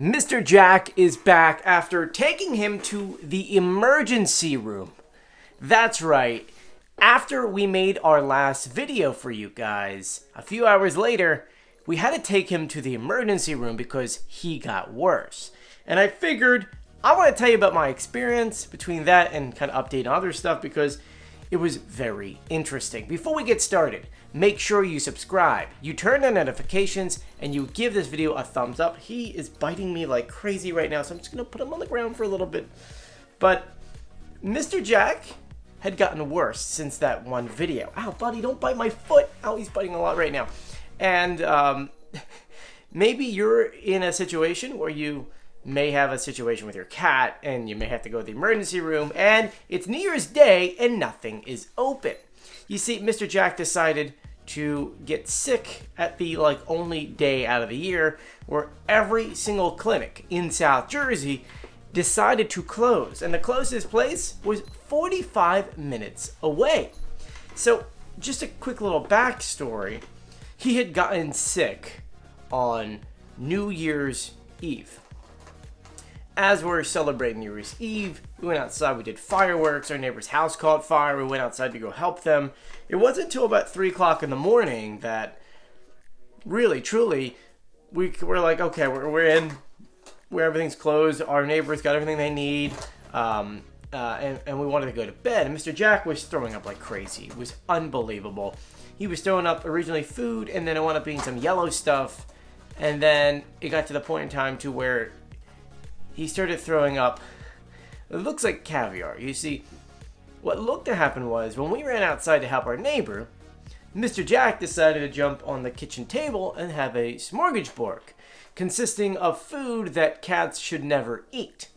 Mr. Jack is back after taking him to the emergency room. That's right. After we made our last video for you guys, a few hours later, we had to take him to the emergency room because he got worse. And I figured I want to tell you about my experience between that and kind of update on other stuff because it was very interesting. Before we get started, make sure you subscribe, you turn on notifications, and you give this video a thumbs up. He is biting me like crazy right now, so I'm just going to put him on the ground for a little bit. But Mr. Jack had gotten worse since that one video. Ow, buddy, don't bite my foot. Ow, he's biting a lot right now. And maybe you're in a situation where you may have a situation with your cat and you may have to go to the emergency room and it's New Year's Day and nothing is open. You see, Mr. Jack decided to get sick at the only day out of the year where every single clinic in South Jersey decided to close, and the closest place was 45 minutes away. So just a quick little backstory. He had gotten sick on New Year's Eve. As we're celebrating New Year's Eve, we went outside, we did fireworks, our neighbor's house caught fire, we went outside to go help them. It wasn't until about 3 o'clock in the morning that really, truly, we were like, okay, we're in where everything's closed, our neighbors got everything they need, and we wanted to go to bed. And Mr. Jack was throwing up like crazy. It was unbelievable. He was throwing up originally food, and then it wound up being some yellow stuff, and then it got to the point in time to where he started throwing up, it looks like caviar. You see, what looked to happen was when we ran outside to help our neighbor, Mr. Jack decided to jump on the kitchen table and have a smorgasbord consisting of food that cats should never eat.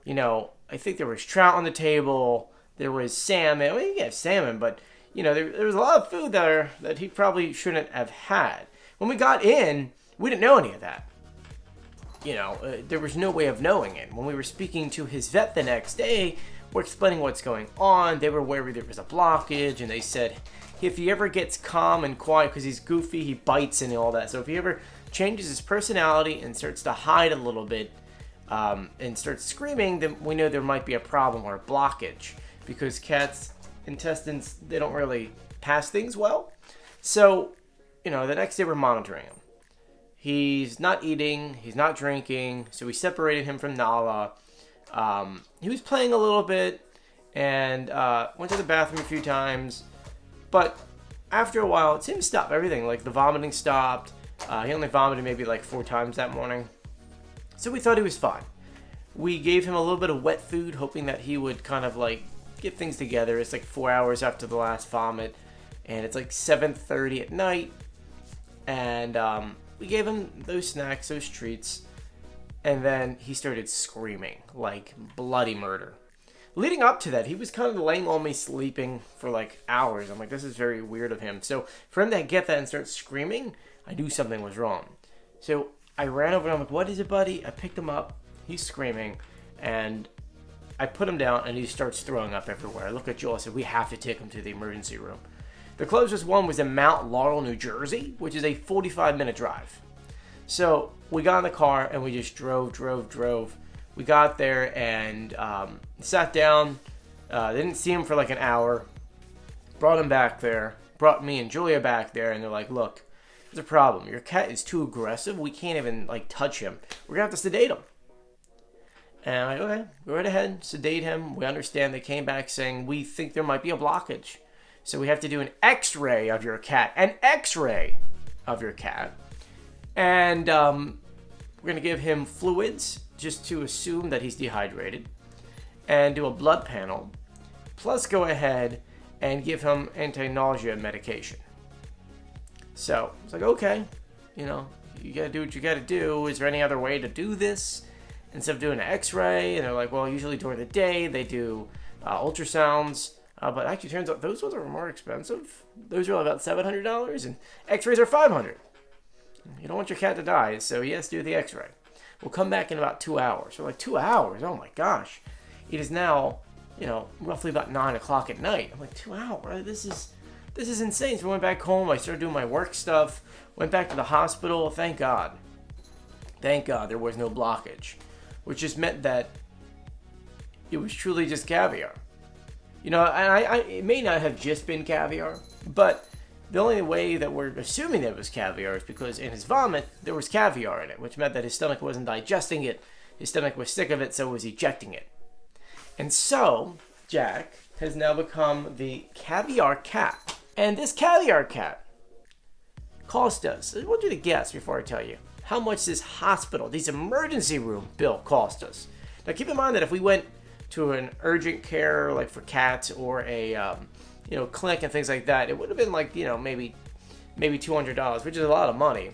You know, I think there was trout on the table, there was salmon. Well, you can have salmon, but you know, there was a lot of food there that he probably shouldn't have had. When we got in, we didn't know any of that. You know, there was no way of knowing it. When we were speaking to his vet the next day, we're explaining what's going on. They were worried there was a blockage, and they said if he ever gets calm and quiet, because he's goofy, he bites and all that. So if he ever changes his personality and starts to hide a little bit and starts screaming, then we know there might be a problem or a blockage, because cats' intestines, they don't really pass things well. So, you know, the next day we're monitoring him. He's not eating, he's not drinking, so we separated him from Nala. He was playing a little bit and went to the bathroom a few times, but after a while it seemed to stop everything. Like the vomiting stopped. He only vomited maybe like 4 times that morning, so we thought he was fine. We gave him a little bit of wet food, hoping that he would kind of like get things together. It's like 4 hours after the last vomit, and it's like 7:30 at night, and we gave him those snacks, those treats, and then he started screaming like bloody murder. Leading up to that, he was kind of laying on me sleeping for like hours. I'm like, this is very weird of him. So for him to get that and start screaming, I knew something was wrong. So I ran over and I'm like, what is it, buddy? I picked him up. He's screaming, and I put him down, and he starts throwing up everywhere. I look at Joel. I said, we have to take him to the emergency room. The closest one was in Mount Laurel, New Jersey, which is a 45-minute drive. So we got in the car and we just drove. We got there and sat down. Didn't see him for like an hour. Brought him back there. Brought me and Julia back there, and they're like, look, there's a problem. Your cat is too aggressive. We can't even like touch him. We're going to have to sedate him. And I'm like, okay, go right ahead. Sedate him. We understand. They came back saying, we think there might be a blockage. So we have to do an x-ray of your cat. An x-ray of your cat. And we're going to give him fluids just to assume that he's dehydrated. And do a blood panel. Plus go ahead and give him anti-nausea medication. So it's like, okay, you know, you got to do what you got to do. Is there any other way to do this? Instead of doing an x-ray, and they're like, well, usually during the day they do ultrasounds. But actually, turns out those ones are more expensive. Those are about $700, and x-rays are $500. You don't want your cat to die, so he has to do the x-ray. We'll come back in about 2 hours. We're like, 2 hours? Oh my gosh. It is now, you know, roughly about 9 o'clock at night. I'm like, 2 hours? This is insane. So I went back home. I started doing my work stuff. Went back to the hospital. Thank God. Thank God there was no blockage, which just meant that it was truly just caviar. You know, and it may not have just been caviar, but the only way that we're assuming that it was caviar is because in his vomit, there was caviar in it, which meant that his stomach wasn't digesting it, his stomach was sick of it, so it was ejecting it. And so, Jack has now become the caviar cat. And this caviar cat cost us, I want you to guess before I tell you, how much this hospital, this emergency room bill cost us. Now keep in mind that if we went to an urgent care, like for cats, or a clinic and things like that, it would have been like, maybe $200, which is a lot of money.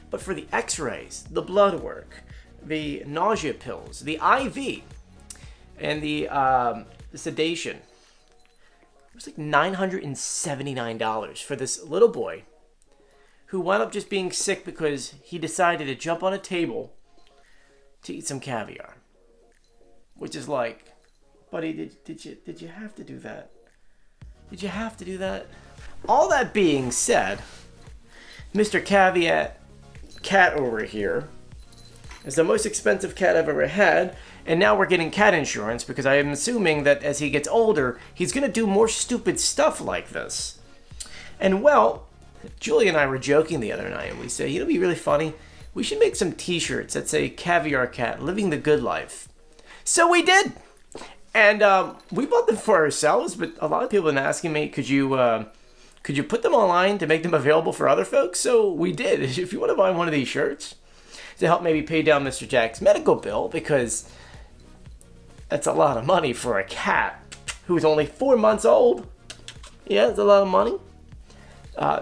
But for the x-rays, the blood work, the nausea pills, the IV, and the sedation, it was like $979 for this little boy who wound up just being sick because he decided to jump on a table to eat some caviar. Which is like, buddy, did you have to do that? Did you have to do that? All that being said, Mr. Caveat Cat over here is the most expensive cat I've ever had, and now we're getting cat insurance because I am assuming that as he gets older, he's going to do more stupid stuff like this. And well, Julie and I were joking the other night, and we said, it'd be really funny. We should make some t-shirts that say Caviar Cat, living the good life. So we did, and we bought them for ourselves. But a lot of people have been asking me, could you put them online to make them available for other folks? So we did. If you want to buy one of these shirts to help maybe pay down Mr. Jack's medical bill, because that's a lot of money for a cat who's only 4 months old. Yeah, it's a lot of money.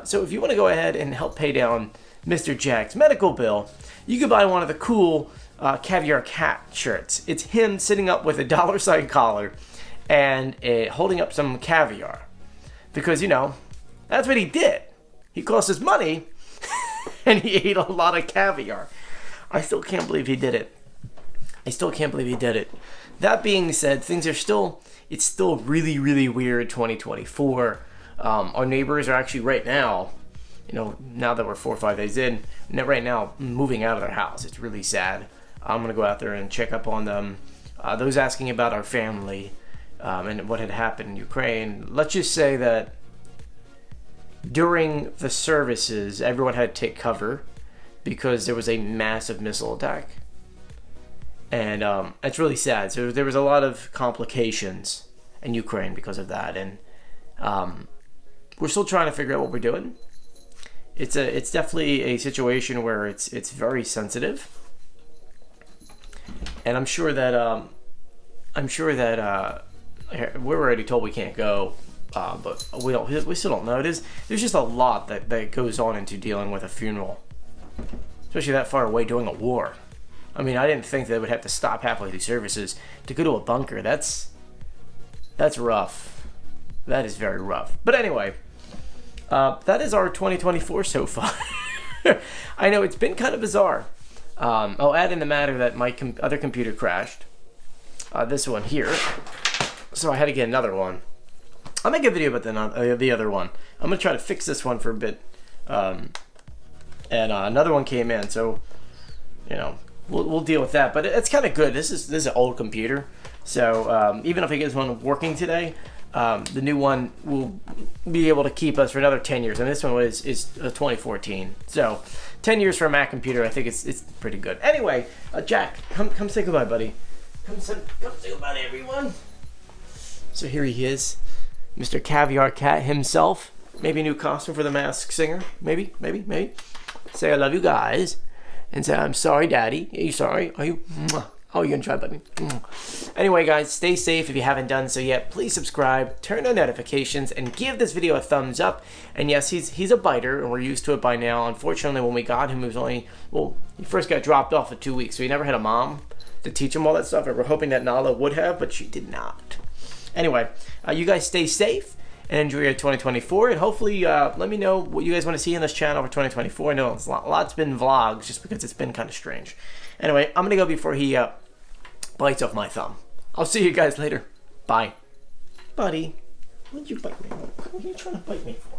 So if you want to go ahead and help pay down Mr. Jack's medical bill, you could buy one of the cool Caviar Cat shirts. It's him sitting up with a $sign collar and holding up some caviar. Because, that's what he did. He cost us money and he ate a lot of caviar. I still can't believe he did it. That being said, it's still really, really weird 2024. Our neighbors are actually right now, now that we're 4 or 5 days in, right now moving out of their house. It's really sad. I'm going to go out there and check up on them. Those asking about our family and what had happened in Ukraine. Let's just say that during the services, everyone had to take cover because there was a massive missile attack. And it's really sad. So there was a lot of complications in Ukraine because of that. And we're still trying to figure out what we're doing. It's definitely a situation where it's very sensitive. And I'm sure that we're already told we can't go, but we still don't know. There's just a lot that goes on into dealing with a funeral, especially that far away during a war. I mean, I didn't think they would have to stop halfway through services to go to a bunker. That's rough. That is very rough. But anyway, that is our 2024 so far. I know it's been kind of bizarre. I'll add in the matter that my other computer crashed. This one here. So I had to get another one. I'll make a video about the other one. I'm going to try to fix this one for a bit. And another one came in, so, we'll deal with that. But it's kind of good. This is an old computer. So even if I get this one working today, the new one will be able to keep us for another 10 years. And this one is 2014. So 10 years for a Mac computer, I think it's pretty good. Anyway, Jack, come say goodbye, buddy. Come say goodbye to everyone. So here he is, Mr. Caviar Cat himself. Maybe a new costume for the Masked Singer. Maybe. Say I love you guys. And say I'm sorry, Daddy. Are you sorry? Are you? Oh, you're gonna try, buddy. Anyway, guys, stay safe. If you haven't done so yet, please subscribe, turn on notifications, and give this video a thumbs up. And yes, he's a biter, and we're used to it by now. Unfortunately, when we got him, he first got dropped off for 2 weeks, so he never had a mom to teach him all that stuff. And we're hoping that Nala would have, but she did not. Anyway, you guys stay safe and enjoy your 2024. And hopefully, let me know what you guys want to see on this channel for 2024. I know a lot's been vlogs just because it's been kind of strange. Anyway, I'm going to go before he bites off my thumb. I'll see you guys later. Bye. Buddy, what'd you bite me? What are you trying to bite me for?